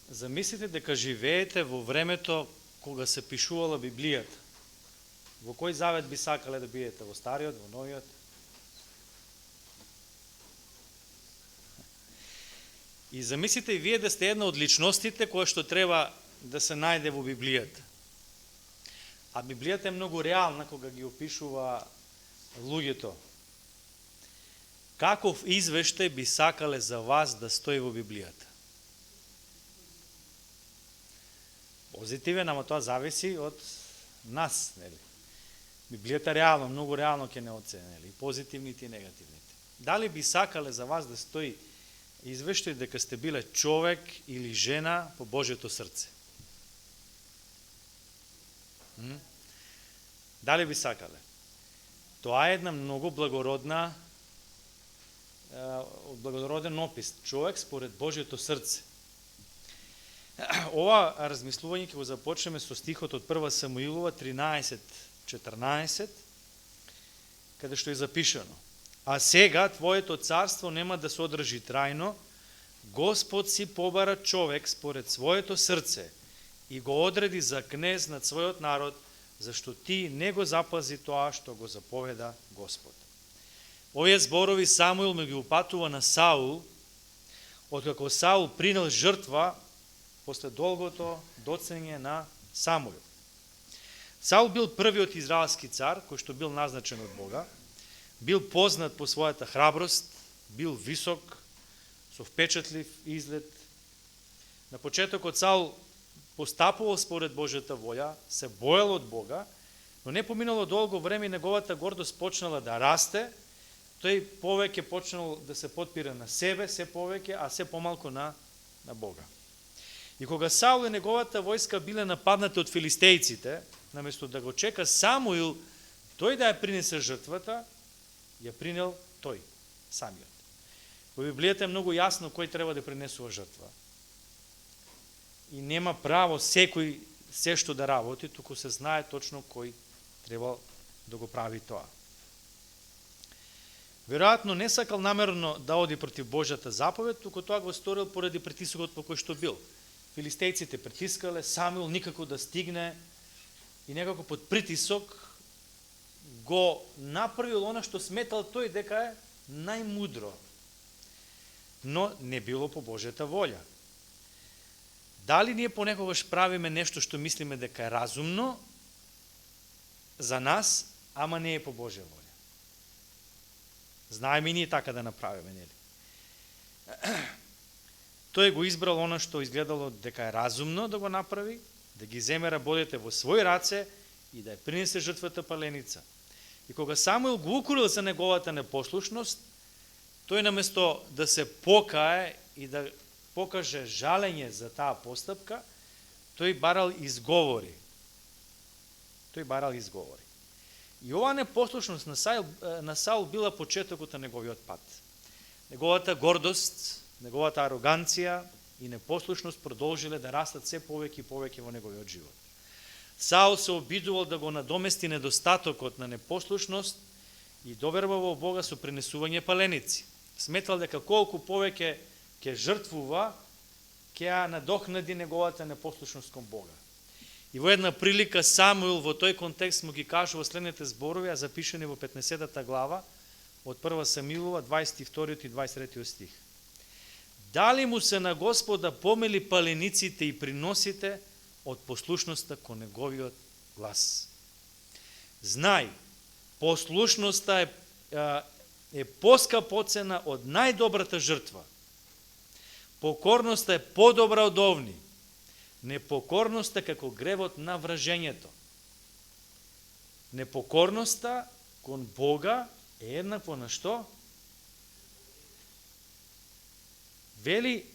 Замислите дека живеете во времето кога се пишувала Библијата. Во кој завет би сакале да бидете? Во стариот, во новиот? И замислите и вие да сте една од личностите која што треба да се најде во Библијата. А Библијата е многу реална кога ги опишува луѓето. Каков извештај би сакале за вас да стои во Библијата? Позитивен, ама тоа зависи од нас, нели? Библијата реално, многу реално ќе не оцени, нели? Позитивните и негативните. Дали би сакале за вас да стои извештај дека сте биле човек или жена по Божјето срце? Дали би сакале? Тоа е една многу благороден опис. Човек според Божјето срце. Ова размислување ќе го започнеме со стихот од 1 Самуилова 13:14, каде што е запишано: А сега твоето царство нема да се одржи трајно, Господ си побара човек според своето срце и го одреди за кнез над својот народ, зашто ти не го запази тоа што го заповеда Господ. Овие зборови Самуил ме ги упатува на Саул, откако Саул принел жртва после долгото доцење на Самуил. Саул бил првиот израелски цар кој што бил назначен од Бога, бил познат по својата храброст, бил висок, со впечатлив изглед. На почетокот Саул постапувал според Божјата волја, се боел од Бога, но не поминало долго време и неговата гордост почнала да расте, тој повеќе почнал да се потпира на себе, се повеќе, а се помалку на Бога. И кога Саул и неговата војска биле нападнати од филистејците, наместо да го чека Самуил, тој да ја принесе жртвата, ја принел тој, самиот. Во Библијата е многу јасно кој треба да принесува жртва. И нема право секој се што да работи, туку се знае точно кој треба да го прави тоа. Веројатно не сакал намерно да оди против Божјата заповед, туку тоа го сторил поради притисокот по кој што бил. Филистејците притискале, Самуил никако да стигне и некако под притисок го направил она што сметал тој дека е најмудро. Но не било по Божјата волја. Дали ние понекогаш правиме нешто што мислиме дека е разумно за нас, ама не е по Божја волја? Знаеме и ние така да направиме, нели? Тој го избрал она што изгледало дека е разумно да го направи, да ги земе работите во своји раце и да ја принесе жртвата паленица. И кога Самуил го укорил за неговата непослушност, тој наместо да се покае и да покаже жалење за таа постапка, тој барал изговори. И оваа непослушност на Саул била почетокот на неговиот пат. Неговата гордост, неговата ароганција и непослушност продолжиле да растат се повеќе и повеќе во неговиот живот. Саул се обидувал да го надомести недостатокот на непослушност и довербал во Бога со принесување паленици. Сметал дека колку повеќе ќе жртвува, ќе ја надокнади неговата непослушност кон Бога. И во една прилика Самуил во тој контекст му ги кажува следните зборови, запишани во 15 глава од 1 Самуилова 22 и 23 стих. Дали му се на Господа помели палениците и приносите од послушноста кон неговиот глас? Знај, послушноста е поскапоцена од најдобрата жртва. Покорноста е подобра од овни. Непокорноста како гревот на вражењето. Непокорноста кон Бога е еднакво на што? Вели,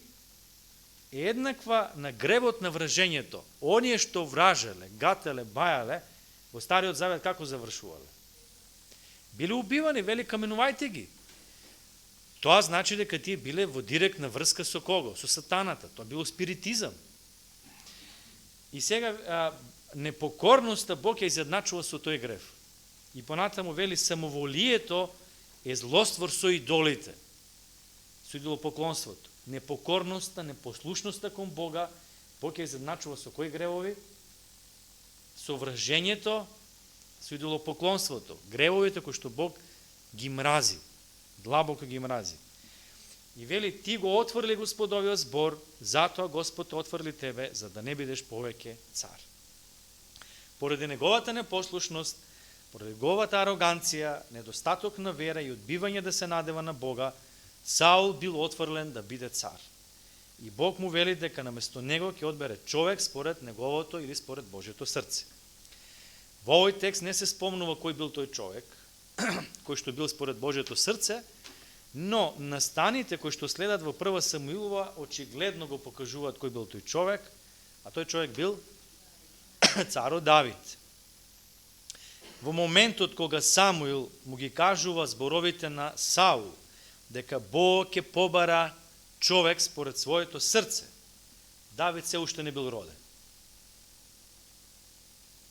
еднаква на гревот на вражењето. Оние што вражеле, гателе, бајале, во Стариот Завет како завршувале? Биле убивани, вели, каменувајте ги. Тоа значи дека тие биле во директна врска со кого? Со сатаната. Тоа било спиритизам. И сега непокорноста Бог ја изедначува со тој грев. И понатаму вели, самоволието е злоствор со идолите, со идолопоклонството. непокорноста, непослушноста кон Бога, Бог ја изедначува со кои гревови? Со вражењето, со идолопоклонството, гревовите кои што Бог ги мрази, длабоко ги мрази. И вели, ти го отворили Господовиот збор, затоа Господ отворили тебе, за да не бидеш повеќе цар. Поради неговата непослушност, поради неговата ароганција, недостаток на вера и одбивање да се надева на Бога, Саул бил отврлен да биде цар. И Бог му вели дека наместо него ќе одбере човек според неговото или според Божјото срце. Во овој текст не се спомнува кој бил тој човек, кој што бил според Божјото срце, но настаните кои што следат во прва Самуилова очигледно го покажуваат кој бил тој човек, а тој човек бил царот Давид. Во моментот кога Самуил му ги кажува зборовите на Саул, дека Бог ќе побара човек според своето срце, Давид се уште не бил роден.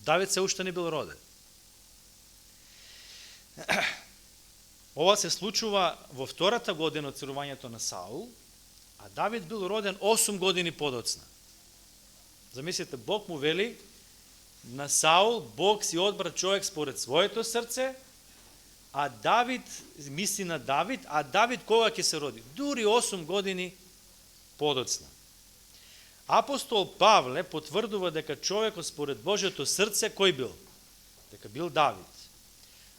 Давид се уште не бил роден. Ова се случува во втората година од царувањето на Саул, а Давид бил роден 8 години подоцна. Замислите, Бог му вели на Саул, Бог си одбра човек според своето срце, а Давид, мисли на Давид, а Давид кога ќе се роди? Дури 8 години подоцна. Апостол Павле потврдува дека човекот според Божјото срце кој бил? Дека бил Давид.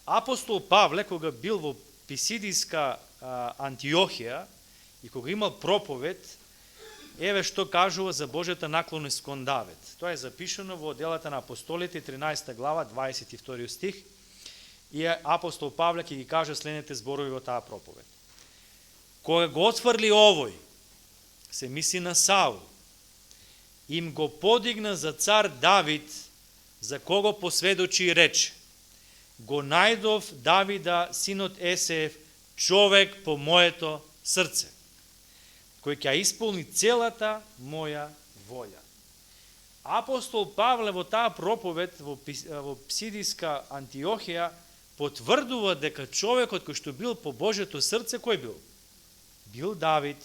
Апостол Павле, кога бил во Писидијска Антиохија и кога имал проповед, еве што кажува за Божјата наклонност кон Давид. Тоа е запишано во делата на апостолите, 13 глава, 22 стих, и апостол Павле ќе ги каже следните зборови во таа проповед. Кога го отврли овој, се мисли на Саул, им го подигна за цар Давид, за кого посведочи и рече: го најдов Давида, синот Есеев, човек по моето срце, кој ќе исполни целата моја волја. Апостол Павле во таа проповед во Писидијска Антиохија потврдува дека човекот кој што бил по Божјото срце, кој бил? Бил Давид.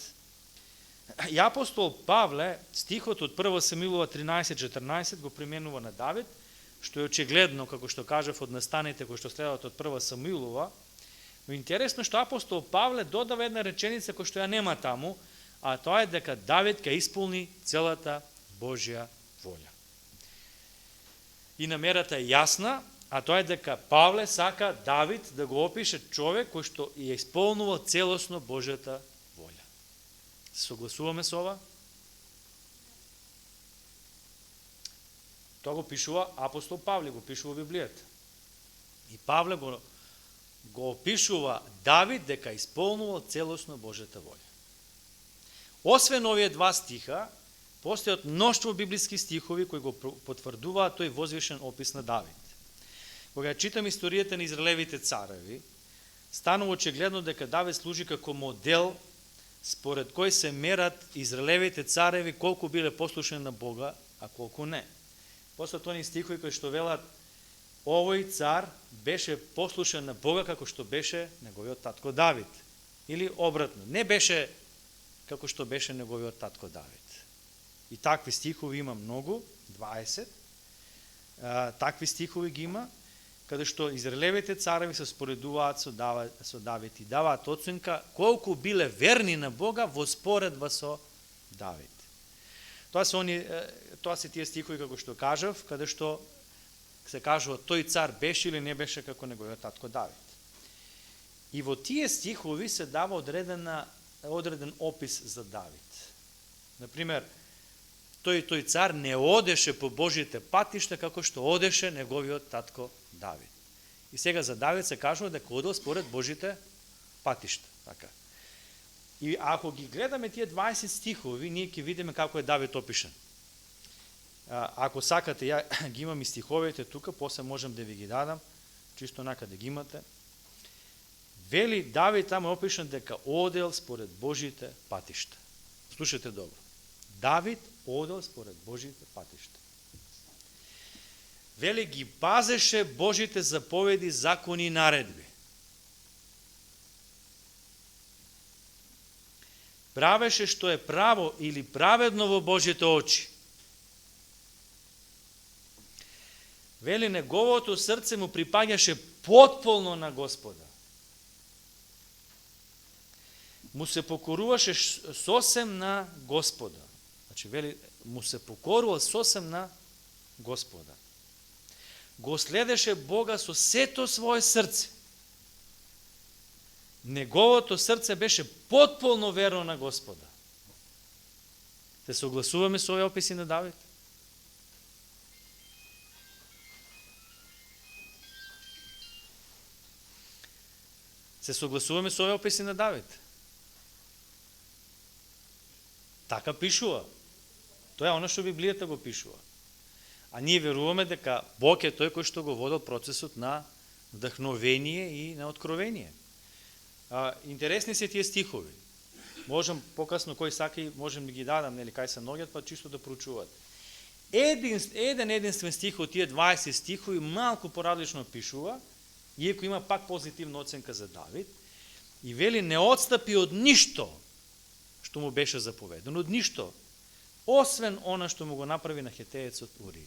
И апостол Павле, стихот од 1 Самуилова 13:14 го применува на Давид, што е очигледно, како што кажав, од настаните кои што следат од 1 Самуилова, но интересно што апостол Павле додава една реченица која што ја нема таму, а тоа е дека Давид ќе исполни целата Божја волја. И намерата е јасна, а тоа е дека Павле сака Давид да го опише човек кој што ја исполнува целосно Божјата волја. Се согласуваме со ова? Тоа го пишува апостол Павле, го пишува во Библијата. И Павле го опишува Давид дека исполнува целосно Божјата волја. Освен овие два стиха, постојат мноштво библиски стихови кои го потврдуваат тој возвишен опис на Давид. Кога читам историјата на израелевите цареви, станува очигледно дека Давид служи како модел според кој се мерат израелевите цареви колку биле послушни на Бога, а колку не. После тони стихови кои што велат овој цар беше послушен на Бога како што беше неговиот татко Давид. Или обратно, не беше како што беше неговиот татко Давид. И такви стихови има многу, 20. Такви стихови ги има, каде што израелевите цареви се споредуваат со Давид и даваат оценка колку биле верни на Бога во споредба со Давид. Тоа се тие стихови како што кажав, каде што се кажува тој цар беше или не беше како неговиот татко Давид. И во тие стихови се дава одреден опис за Давид. Например, тој цар не одеше по Божите патишта како што одеше неговиот татко Давид. И сега за Давид се кажува дека одел според Божите патишта. Така. И ако ги гледаме тие 20 стихови, ние ќе видиме како е Давид опишан. Ако сакате, ја ги имам и стиховете тука, после можем да ви ги дадам, чисто накаде ги имате. Вели Давид таму е опишан дека одел според Божите патишта. Слушайте добро. Давид одел според Божите патишта. Вели ги пазеше Божите заповеди, закони и наредби. правеше што е право или праведно во Божите очи. Вели, неговото срце му припаѓаше потполно на Господа. Му се покоруваше сосем на Господа. Значи, вели, му се покорувал сосем на Господа. Го следеше Бога со сето свое срце. Неговото срце беше потполно верно на Господа. Се согласуваме со овие описи на Давид? Се согласуваме со овие описи на Давид? Така пишува. Тоа е оно што Библијата го пишува. А ние веруваме дека Бог е тој кој што го водел процесот на вдахновение и на откровение. Интересни се тие стихови. Можем покасно, кој сака и можем да ги дадам, нели, кај се наоѓаат, па чисто да проучуваат. Единствен стих од тие 20 стихови малку поразлично пишува, иако има пак позитивна оценка за Давид, и вели, не отстапи од ништо што му беше заповедено, од ништо, освен она што му го направи на хетеецот Ури.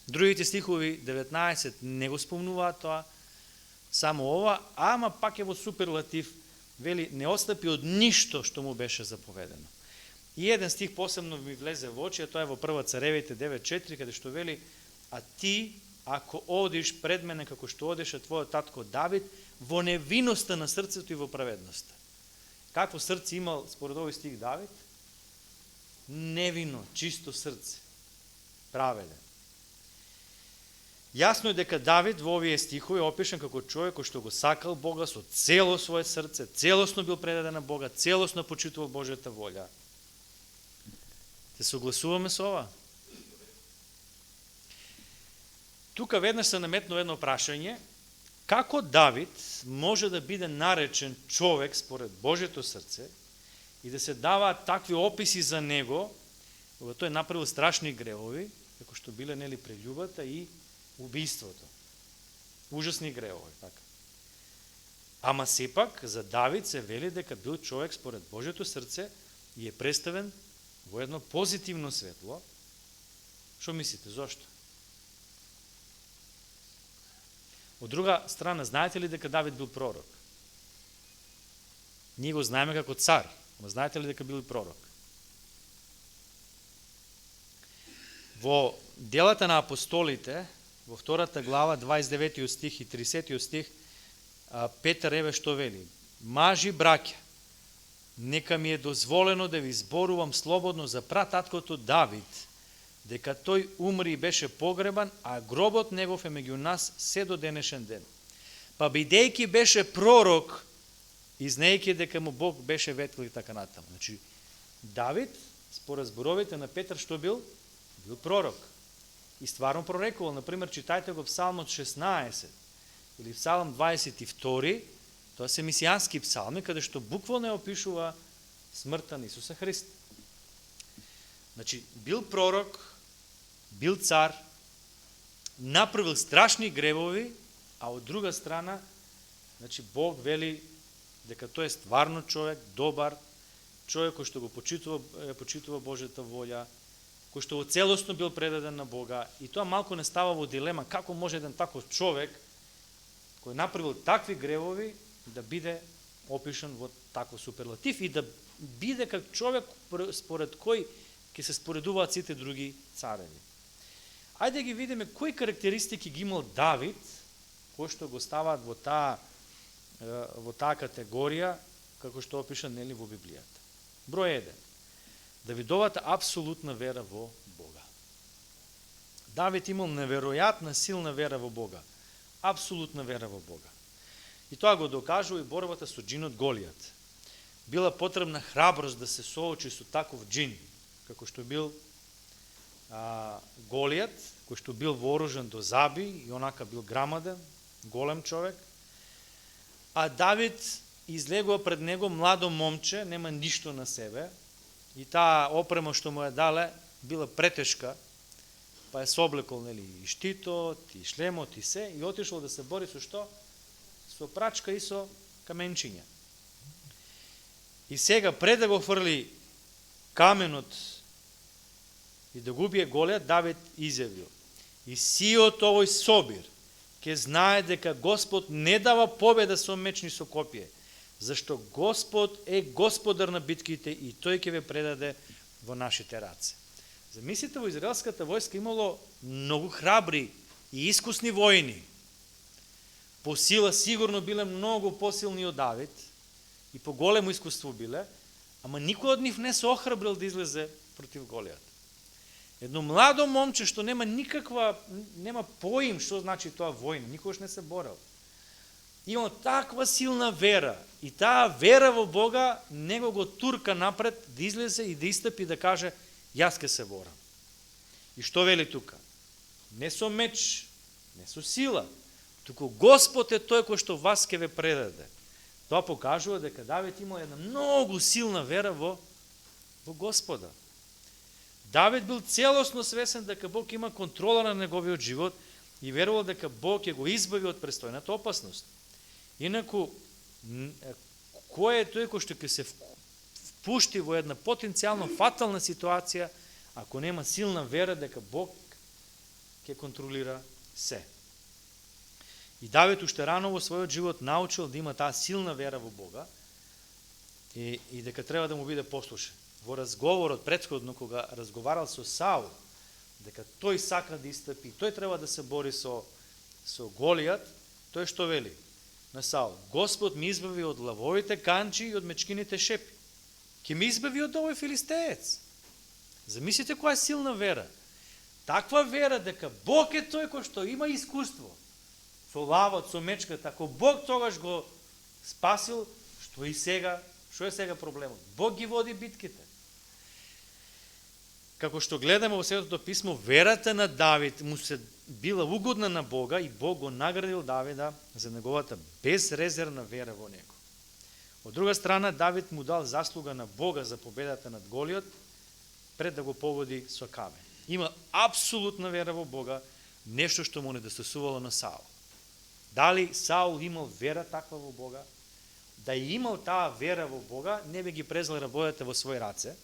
Другите стихови, 19, не го спомнуваат тоа, само ова, ама пак е во суперлатив, вели, не отстапи од ништо што му беше заповедено. И еден стих посебно ми влезе во очи, а тоа е во Прва Царевите 9.4, каде што вели, а ти, ако одиш пред мене како што одеше твојот татко Давид, во невиноста на срцето и во праведноста. Какво срце имал според овој стих Давид? Невино, чисто срце, праведен. Јасно е дека Давид во овие стихови е опишан како човек кој што го сакал Бога со цело свое срце, целосно бил предаден на Бога, целосно почитувал Божјата волја. Се согласуваме со ова? Тука веднаш се наметнува едно прашање, како Давид може да биде наречен човек според Божјето срце и да се даваат такви описи за него, кога тој направил страшни гревови, како што биле, нели, прељубата и убиството. Ужасни гревови, така. Ама сепак за Давид се вели дека бил човек според Божјето срце и е представен во едно позитивно светло. Што мислите, зошто? Од друга страна, знаете ли дека Давид бил пророк? Ние го знаеме како цар, ама знаете ли дека бил пророк? Во делата на апостолите, во втората глава, 29 стих и 30 стих, Петар еве што вели: мажи браќа, нека ми е дозволено да ви зборувам слободно за прататкото Давид, дека тој умри и беше погребан, а гробот негов е меѓу нас се до денешен ден. Па бидејќи беше пророк, и знаејќи дека му Бог беше ветил и така натаму. Значи, Давид, според зборовите на Петар, што бил? Бил пророк. И стварно прорекувал. Например, читајте го Псалмот 16 или Псалм 22, тоа се мисијански псалми, каде што буквално опишува смртта на Исуса Христа. Значи, бил пророк, бил цар, направил страшни гревови, а од друга страна, значи, Бог вели дека тој е стварно човек, добар, човек кој што го почитува Божјата волја, кој што целосно бил предаден на Бога, и тоа малку не става во дилема како може еден таков човек кој направил такви гревови да биде опишан во таков суперлатив и да биде как човек според кој ќе се споредуваат сите други цареви. Ајде ги видиме кои карактеристики ги имал Давид, кои што го ставаат во таа категорија, како што опишан, нели, во Библијата. Број 1. Давидовата апсолутна вера во Бога. Давид имал неверојатна силна вера во Бога. Апсолутна вера во Бога. И тоа го докажува и борбата со џинот Голијат. Била потребна храброст да се соочи со таков џин, како што бил Голијат, кој што бил вооружен до заби и онака бил грамаден, голем човек. А Давид излегува пред него младо момче, нема ништо на себе, и таа опрема што му ја дале била претешка, па е соблекол, нели, и штитот, и шлемот, и се, и отишол да се бори со што? Со прачка и со каменчиња. И сега, пред да го фрли каменот и да го убие Голијат, Давид изјавил: и сиот овој собир ќе знае дека Господ не дава победа со меч ни со копие, зашто Господ е господар на битките и тој ќе ве предаде во нашите раце. Замислите, во израелската војска имало многу храбри и искусни војни. По сила сигурно биле многу посилни од Давид и по големо искуство биле, ама никој од нив не се охрабрил да излезе против Голијат. Едно младо момче што нема поим што значи тоа војна, никогаш не се борел. Има таква силна вера и таа вера во Бога него го турка напред да излезе и да истапи да каже: јас ке се борам. И што вели тука? Не со меч, не со сила, туку Господ е тој кој што вас ке ве предаде. Тоа покажува дека Давид имал една многу силна вера во Господа. Давид бил целосно свесен дека Бог има контрола на неговиот живот и верувал дека Бог ќе го избави од престојната опасност. Инаку, кој е тој кој што ќе се впушти во една потенцијално фатална ситуација ако нема силна вера дека Бог ќе контролира се? И Давид уште рано во својот живот научил да има таа силна вера во Бога и дека треба да му биде послушен. Во разговорот претходно, кога разговарал со Саул, дека тој сака да истапи, тој треба да се бори со Голијат, тој што вели на Саул: Господ ми избави од лавовите канџи и од мечкините шепи. Ќе ми избави од овој филистеец. Замислите која силна вера. Таква вера дека Бог е тој кој што има искуство со лавот, со мечката. Ако Бог тогаш го спасил, што е сега проблемот? Бог ги води битките. Како што гледаме во Светото писмо, верата на Давид му се била угодна на Бога и Бог го наградил Давида за неговата безрезервна вера во него. Од друга страна, Давид му дал заслуга на Бога за победата над Голијат пред да го поводи со камен. Има апсолутна вера во Бога, нешто што му недостасувало на Саул. Дали Саул имал вера таква во Бога? Да и имал таа вера во Бога, не би ги презел рабојата во своји раце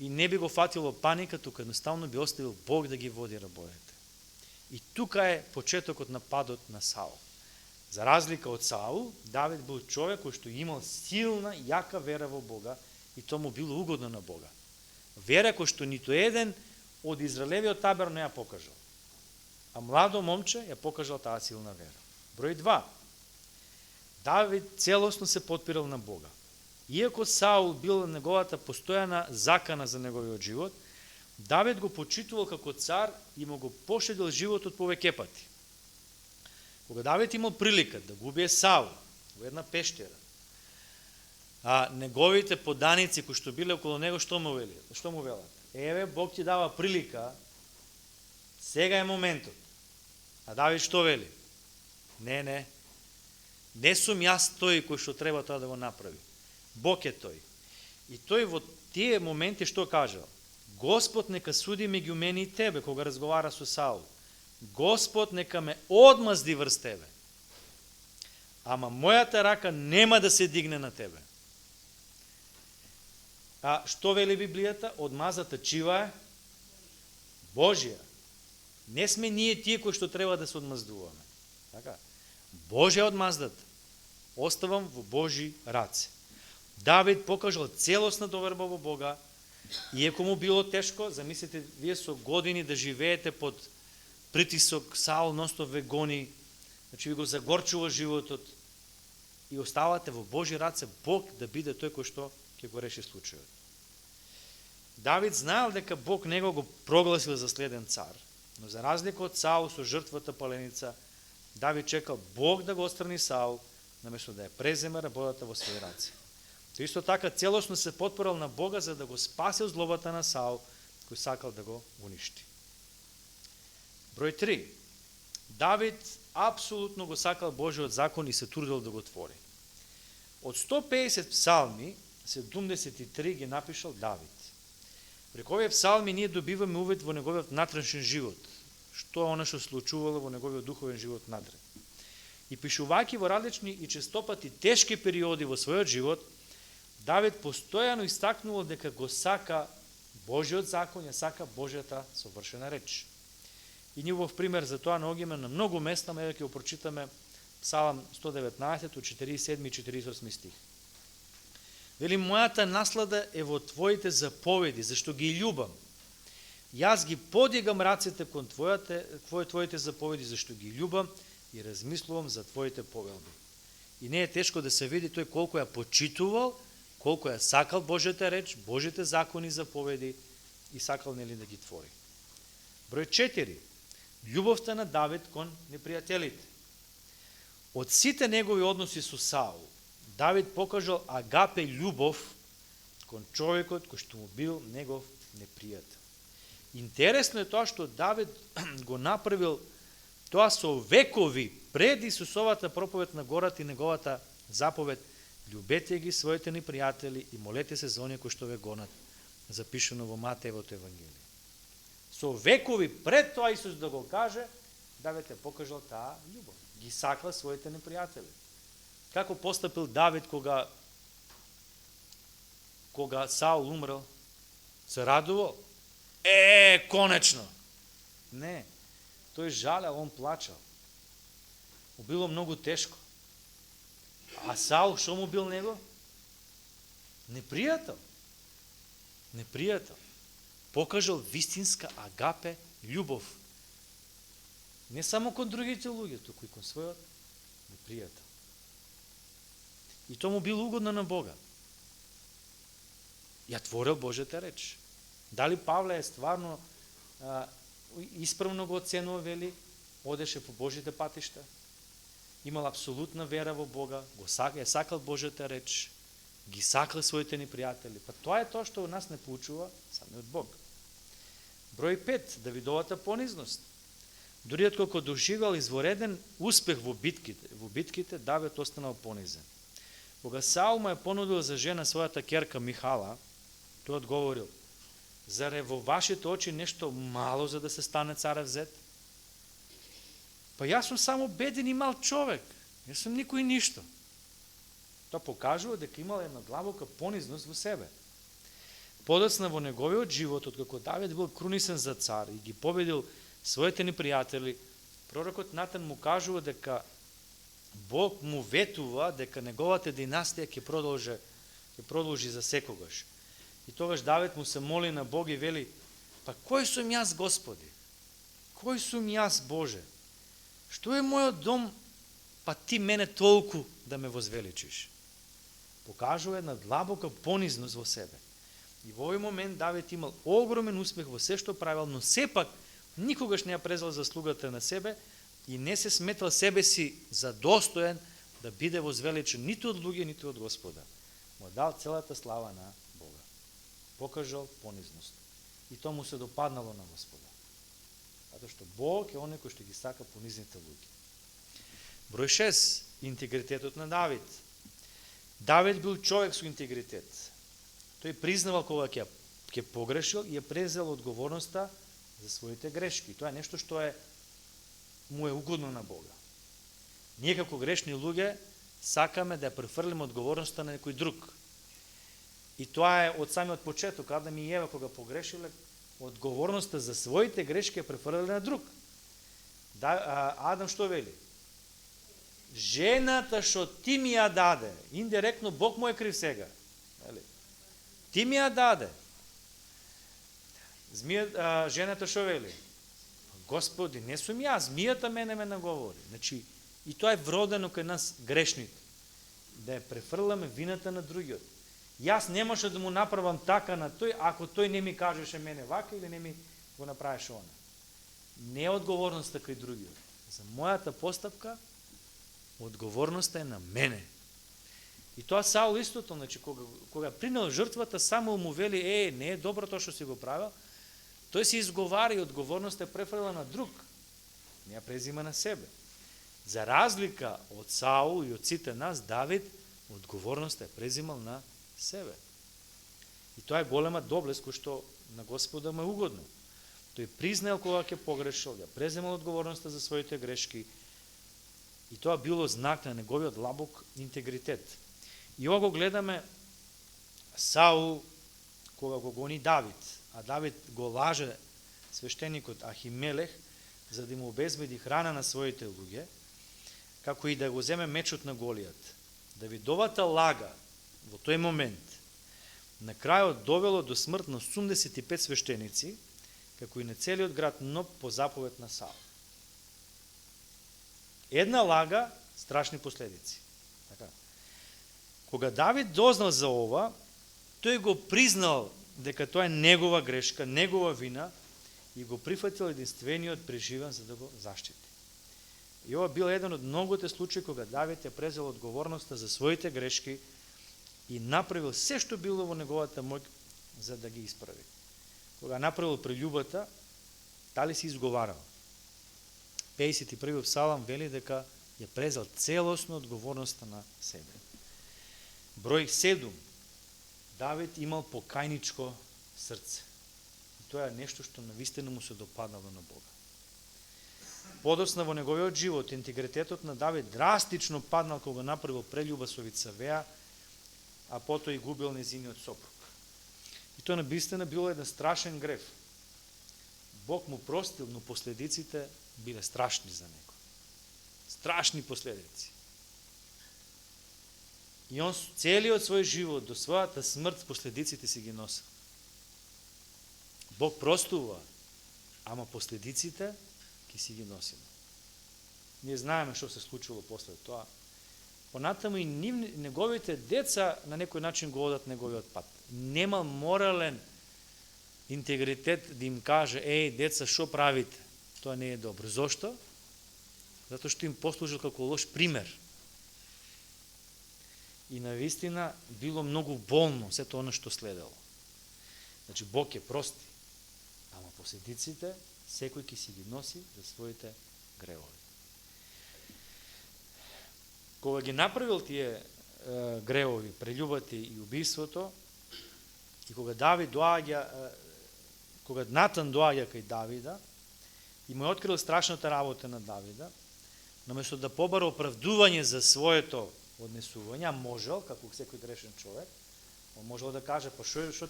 и не би го фатило паника, тука едноставно би оставил Бог да ги води рабојата. И тука е почетокот на падот на Саул. За разлика од Саул, Давид бил човек кој што имал силна, јака вера во Бога и тоа му било угодно на Бога. Вера кој што ниту еден од Израелевиот табор не ја покажал. А младо момче ја покажал таа силна вера. Број 2. Давид целосно се потпирал на Бога. Иако Саул бил неговата постојана закана за неговиот живот, Давид го почитувал како цар и му го пошедил животот повеќе пати. Кога Давид имал прилика да го убие Саул во една пештера, а неговите поданици кои што биле околу него, што му велат? Еве, Бог ти дава прилика, сега е моментот. А Давид што вели? Не сум јас тој кој што треба тоа да го направи. Бог е тој. И тој во тие моменти што кажал? Господ нека суди меѓу мене и тебе, кога разговара со Саул. Господ нека ме одмазди врз тебе. Ама мојата рака нема да се дигне на тебе. А што вели Библијата? Одмазата чива е? Божија. Не сме ние тие кои што треба да се одмаздуваме. Така? Божја одмаздата. Оставам во Божји раце. Давид покажал целосна доверба во Бога, иако му било тешко. Замислите, вие со години да живеете под притисок, Саул ностоп ве гони, значи ви го загорчува животот и оставате во Божји раце, Бог да биде тој кој што ќе го реши случајот. Давид знаел дека Бог него го прогласил за следен цар, но за разлика од Саул со жртвата паленица, Давид чекал Бог да го отстрани Саул, наместо да ја преземе работата во своји раце. Тој исто така целосно се потпорал на Бога за да го спаси од злобата на Саул, кој сакал да го уништи. Број 3. Давид апсолутно го сакал Божиот закон и се трудел да го твори. Од 150 псалми, 73 ги напишал Давид. Преку овие псалми ние добиваме увид во неговиот натрешен живот, што е она што случувало во неговиот духовен живот надре. И пишувајќи во различни и честопати тешки периоди во својот живот, Давид постојано истакнувал дека го сака Божиот закон, ја сака Божјата совршена реч. И njegov пример за тоа наоѓаме на многу места, еве ќе го прочитаме Псалам 119 од 47 и 48 стих. Вели, мојата наслада е во твоите заповеди, зашто ги љубам. Јас ги подигам рацете кон твоите заповеди, зашто ги љубам и размислувам за твоите повелби. И не е тешко да се види тој колку ја почитувал, колку ја сакал Божјата реч, Божите закони и заповеди и сакал нели да ги твори. Број 4. Љубовта на Давид кон непријателите. Од сите негови односи со Саул, Давид покажал агапе љубов кон човекот кој што му бил негов непријател. Интересно е тоа што Давид го направил тоа со векови пред Исусовата проповед на гората и неговата заповед: љубете ги своите непријатели и молете се за оние кои што ве гонат, запишано во Матеевото Евангелие. Со векови пред тоа Исус да го каже, Давид е покажал таа љубов. Ги сакал своите непријатели. Како постапил Давид кога Саул умрел? Се радувал? Конечно! Не. Тој жалел, он плачал. Му било многу тешко. А Саул, што му бил него? Непријател. Непријател. Покажал вистинска агапе љубов. Не само кон другите луѓе, туку и кон својот непријател. И тоа му било угодно на Бога. Ја творил Божјата реч. Дали Павле е стварно исправно го оценува, вели, одеше по Божите патишта, имал апсолутна вера во Бога, ја сакал Божјата реч, ги сакал своите непријатели. Па тоа е тоа што нас не поучува самиот Бог. Број 5. Давидовата понизност. Дури откако доживел извореден успех во битките, Давид останал понизен. Кога Саул му е понудил за жена својата керка Михала, тој одговорил: зар е во вашите очи нешто мало за да се стане царев зет? Па јас сум само беден и мал човек, јас сум никој ништо. Тоа покажува дека имал една длабока понизност во себе. Подоцна во неговиот живот, откако Давид бил крунисен за цар и ги победил своите непријатели, пророкот Натан му кажува дека Бог му ветува дека неговата династија ќе продолжи за секогаш. И тогаш Давид му се моли на Бог и вели: па кој сум јас, Господи? Кој сум јас, Боже? Што е мојот дом, па ти мене толку да ме возвеличиш? Покажува една длабока понизност во себе. И во овој момент Давид имал огромен успех во се што правил, но сепак никогаш не ја презал заслугата на себе и не се сметал себе си за достоен да биде возвеличен ниту од луѓе, ниту од Господа. Му дал целата слава на Бога. Покажал понизност. И тоа му се допаднало на Господа. Затоа што Бог е оној кој што ги сака понизните луѓе. Број 6. Интегритетот на Давид. Давид бил човек со интегритет. Тој признавал кога ќе погрешил и ја презел одговорноста за своите грешки. Тоа е нешто што му е угодно на Бога. Ние како грешни луѓе сакаме да ја префрлиме одговорноста на некој друг. И тоа е од самиот почеток, Адам и Ева кога погрешиле, одговорноста за своите грешки ја префрлиле на друг. Адам што вели? Жената што ти ми ја даде, индиректно Бог му е крив сега. Ти ми ја даде. Жената што вели? Господи, не сум јас, змијата мене ме наговори. Значи, и тоа е вродено кај нас грешните. Да ја префрламе вината на другиот. Јас немаше да му направам така на тој, ако тој не ми кажеше мене вака или не ми го направеше она. Не е одговорноста кај другиот. За мојата постапка, одговорноста е на мене. И тоа Саул истото, значи, кога принел жртвата, само му вели: не е добро тоа што си го правил. Тој се изговара и одговорноста е префрлена на друг. Не ја презима на себе. За разлика од Саул и од сите нас, Давид одговорноста е презимал на себе. И тоа е голема доблест кој што на Господа му е угодно. Тој признал кога ќе погрешил, ја преземал одговорноста за своите грешки. И тоа било знак на неговиот длабок интегритет. И ова го гледаме Саул, кога го гони Давид, а Давид го лаже свештеникот Ахимелех, за да му обезбеди храна на своите луѓе, како и да го земе мечот на Голијат. Давидовата лага во тој момент на крајот довело до смрт на 85 свештеници, како и на целиот град Ноб по заповед на Саул. Една лага, страшни последици. Така. Кога Давид дознал за ова, тој го признал дека тоа е негова грешка, негова вина и го прифатил единствениот преживен за да го заштити. И ова бил еден од многуте случаи кога Давид е презел одговорноста за своите грешки и направил се што било во неговата моќ за да ги исправи. Кога направил прељубата, дали се изговарал. 51 псалам вели дека ја презел целосно одговорноста на себе. Број 7. Давид имал покајничко срце. И тоа е нешто што навистина му се допаднало на Бога. Подосна во неговиот живот, интегритетот на Давид драстично паднал кога направил прељуба со Вицавеа, а потоа и губил незиниот сопруг. И тоа навистина било еден страшен грев. Бог му простил, но последиците биле страшни за него. Страшни последици. И он целиот свој живот до својата смрт последиците си ги носил. Бог простува, ама последиците ќе си ги носиме. Ние знаеме што се случило после тоа. Понатаму и неговите деца на некој начин го одат неговиот пат. Немал морален интегритет да им каже: еј, деца, што правите? Тоа не е добро. Зошто? Затоа што им послужил како лош пример. И навистина било многу болно сето оно што следело. Значи Бог е прости, ама последиците секој ќе си ги носи за своите гревови. Кога ги направил тие гревови, прељубата и убиството, и кога кога Натан доаѓа кај Давида и му е открил страшната работа на Давида, наместо да побара оправдување за своето однесување, а можел, како секој грешен човек, он можел да каже: па што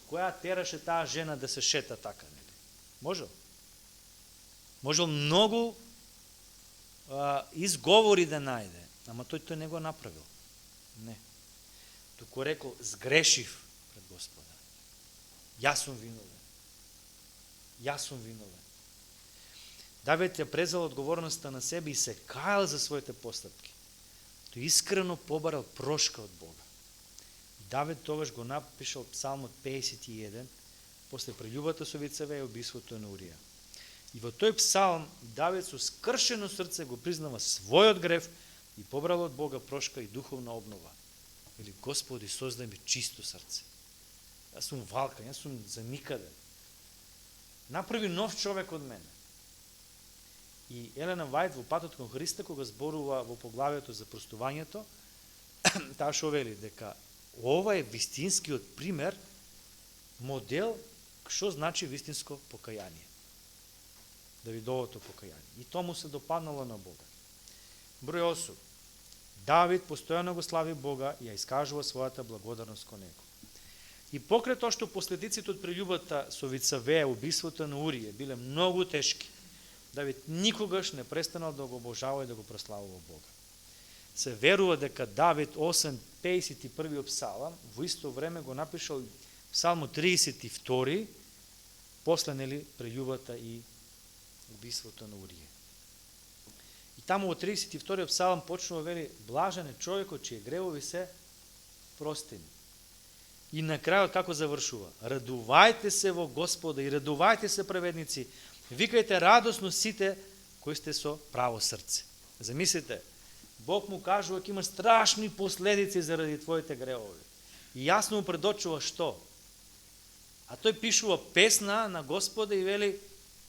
која тераше таа жена да се шета така, нели? Можел. Можел многу изговори да најде, ама тој не го направил. Не. Туку рекол: сгрешив пред Господа. Јас сум виновен. Јас сум виновен. Давид ја презел одговорноста на себе и се кајал за своите постапки. Тој искрено побарал прошка од Бога. И Давид тогаш го напишал Псалмот 51, после прељубата со Вицавеа и убиството на Урија. И во тој псалм Давид со скршено срце го признава својот грев и побрал од Бога прошка и духовна обнова. Вели: Господи, создај ми чисто срце. Јас сум валкан, јас сум за никаде. Направи нов човек од мене. И Елена Вајд во Патот кон Христа, кога зборува во поглавието за простувањето, таа шо вели дека ова е вистинскиот пример, модел што значи вистинско покаяние. Давидовото покаяние. И тоа му се допаднало на Бога. Број 8. Давид постојано го слави Бога и ја искажува својата благодарност кон него. И покрај тоа што последиците од прељубата со Вицавеа, убиството на Урија биле многу тешки, Давид никогаш не престанал да го обожава и да го прославува Бога. Се верува дека Давид 8:51 псалам во исто време го напишал Псалмо 32, после нели прељубата и убиството на Урија. И таму во 32 псалам почнува вели: блажен е човекот чии гревови се простени. И на крајот како завршува? Радувајте се во Господа и радувајте се праведници. Викајте радосно сите кои сте со право срце. Замислите, Бог му кажува дека има страшни последици заради твоите гревови. И јасно му предочува што? А тој пишува песна на Господа и вели: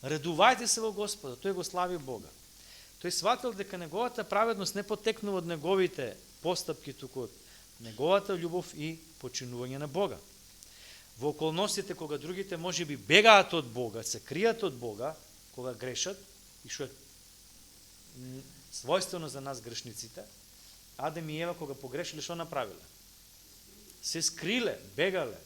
радувајте се во Господа. Тој го слави Бога. Тој сватил дека неговата праведност не потекнува од неговите постапки, туку од неговата љубов и починување на Бога. Во околностите кога другите можеби бегаат од Бога, се кријат од Бога, кога грешат, и што е својствено за нас грешниците, Адем и Ева кога погрешиле, што направиле? се скриле, бегале.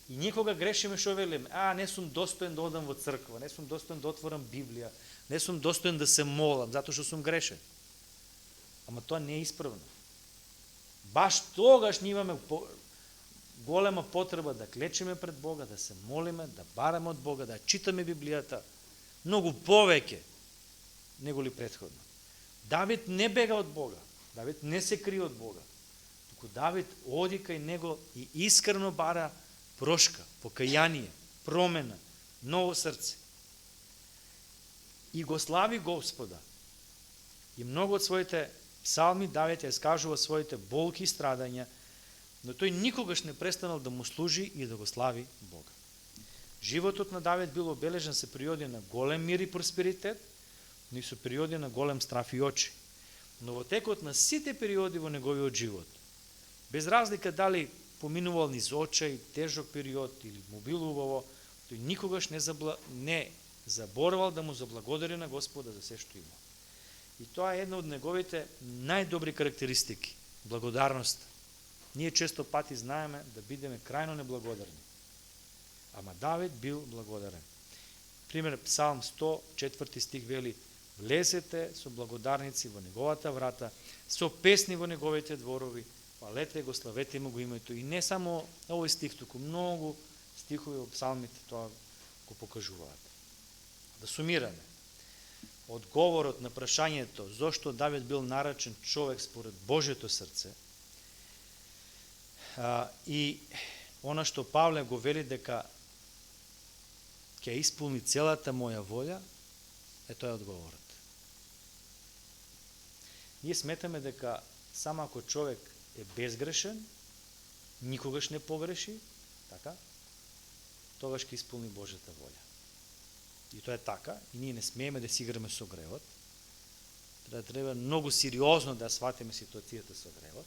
И никога грешиме што велиме, не сум достоен да одам во црква, не сум достоен да отворам Библија, не сум достоен да се молам, затоа што сум грешен. Ама тоа не е исправно. Баш тогаш ние имаме голема потреба да клечеме пред Бога, да се молиме, да бараме од Бога, да читаме Библијата, многу повеќе него ли претходно. Давид не бега од Бога, Давид не се крие од Бога, туку Давид оди кај него и искрено бара прошка, покаяние, промена, ново срце. И го слави Господа. И многу од своите псалми Давид ја скажува своите болки и страдања, но тој никогаш не престанал да му служи и да го слави Бога. Животот на Давид бил обележен со периоди на голем мир и просперитет, но и со периоди на голем страф и очи. Но во текот на сите периоди во неговиот живот, без разлика дали поминувал низ очај, тежок период или му било убаво, тој никогаш не заборавал да му заблагодари на Господа за се што има. И тоа е една од неговите најдобри карактеристики, благодарност. Ние често пати знаеме да бидеме крајно неблагодарни. Ама Давид бил благодарен. Пример, Псалм 104 стих вели: влезете со благодарници во неговата врата, со песни во неговите дворови, хвалете го, славете му го името. И не само овој стих, туку многу стихови во псалмите тоа го покажуваат. Да сумираме. Одговорот на прашањето зошто Давид бил наречен човек според Божјето срце и она што Павле го вели дека ќе исполни целата моја волја, тоа е одговорот. Ние сметаме дека само ако човек е безгрешен, никогаш не погреши, така, тогаш ќе исполни Божјата волја. И тоа е така, и ние не смееме да си играме со гревот. Треба многу сериозно да сватиме ситуацијата со гревот,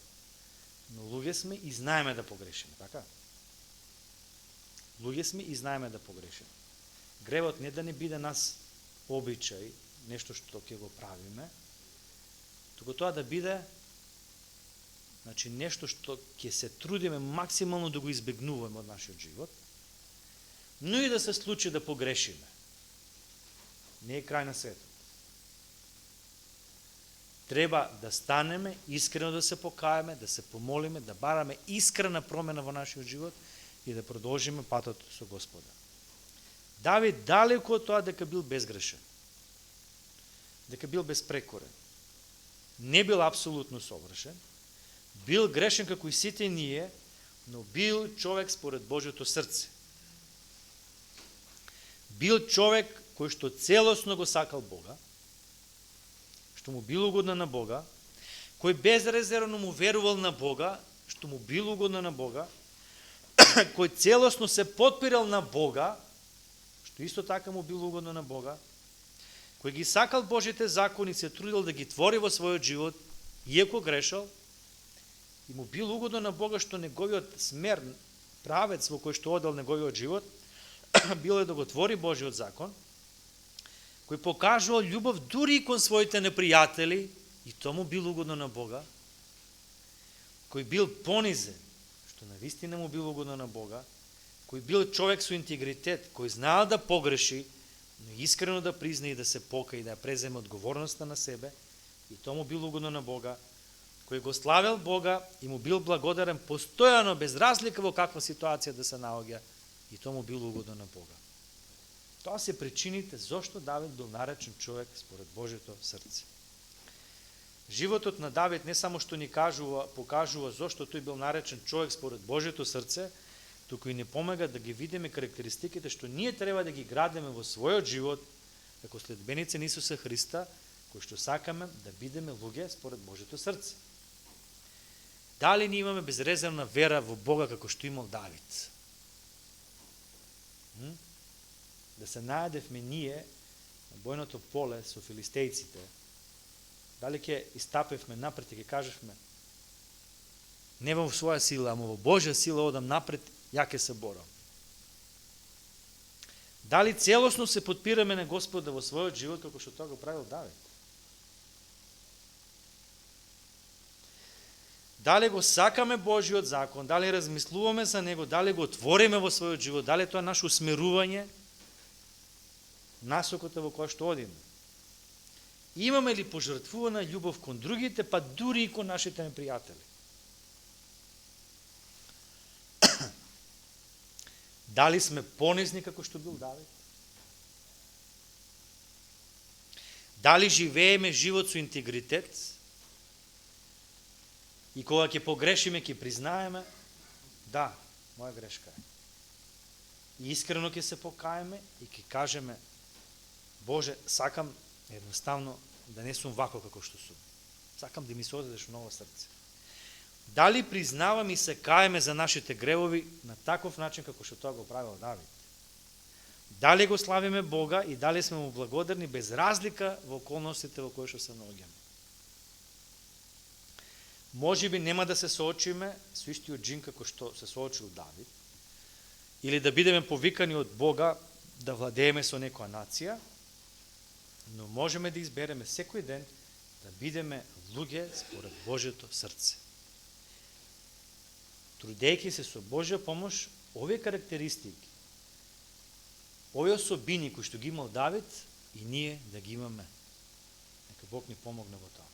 но луѓе сме и знаеме да погрешиме, така? Луѓе сме и знаеме да погрешиме. Гревот не да не биде нас обичај, нешто што ќе го правиме, туку тоа да биде нешто што ќе се трудиме максимално да го избегнуваме од нашиот живот, но и да се случи да погрешиме. Не е крај на светот. Треба да станеме, искрено да се покаеме, да се помолиме, да бараме искрена промена во нашиот живот и да продолжиме патот со Господа. Давид далеко од тоа дека бил безгрешен, дека бил безпрекорен, не бил апсолутно совршен, бил грешен како и сите ние, но бил човек според Божјото срце. Бил човек кој што целосно го сакал Бога, што му бил угодно на Бога, кој безрезервно му верувал на Бога, што му бил угодно на Бога, кој целосно се подпирал на Бога, што исто така му бил угодно на Бога, кој ги сакал Божите закони, се трудил да ги твори во својот живот, иако грешал, и му бил угодно на Бога што неговиот смер, правец во кој што одел неговиот живот, било е да го твори Божиот закон, кој покажувал љубов дури и кон своите непријатели, и тому бил угодно на Бога, кој бил понизен, што навистина му бил угодно на Бога, кој бил човек со интегритет, кој знаел да погреши, но искрено да призна и да се покаи и да преземе одговорноста на себе, и тому бил угодно на Бога, кој го славел Бога и му бил благодарен постојано, без разлика во каква ситуација да се наоѓа, и тому бил угодно на Бога. Тоа се причините зошто Давид бил наречен човек според Божјото срце. Животот на Давид не само што ни покажува зошто тој бил наречен човек според Божјото срце, туку и не помага да ги видиме карактеристиките што ние треба да ги градиме во својот живот како следбеници на Исуса Христа, кои што сакаме да бидеме луѓе според Божјото срце. Дали ние имаме безрезервна вера во Бога како што имал Давид? Да се најдевме ние на бојното поле со филистејците, дали ќе истапевме напред и ќе кажевме не во своја сила, ама во Божја сила одам напред, ја ќе се борам. Дали целосно се подпираме на Господа во својот живот како што тоа го правил Давид? Дали го сакаме Божиот закон, дали размислуваме за него, дали го отвориме во својот живот, дали тоа е наше усмерување, насоката во која што одиме. Имаме ли пожртвувана љубов кон другите, па дури и кон нашите непријатели? Дали сме понизни како што бил Давид? Дали живееме живот со интегритет? И кога ќе погрешиме, ќе признаеме, да, моја грешка е. И искрено ќе се покаеме и ќе кажеме, Боже, сакам едноставно да не сум вако како што сум. Сакам да ми се одедеш во ново срце. Дали признаваме и се каеме за нашите гревови на таков начин како што тоа го правил Давид? Дали го славиме Бога и дали сме му благодарни без разлика во околностите во кои што се наоѓаме? Може би нема да се соочиме со истиот џин како што се соочил Давид, или да бидеме повикани од Бога да владееме со некоја нација, но можеме да избереме секој ден да бидеме луѓе според Божјото срце. Трудејќи се со Божја помош, овие карактеристики, овие особини кои што ги имал Давид, и ние да ги имаме. Нека Бог ни помогне во тоа.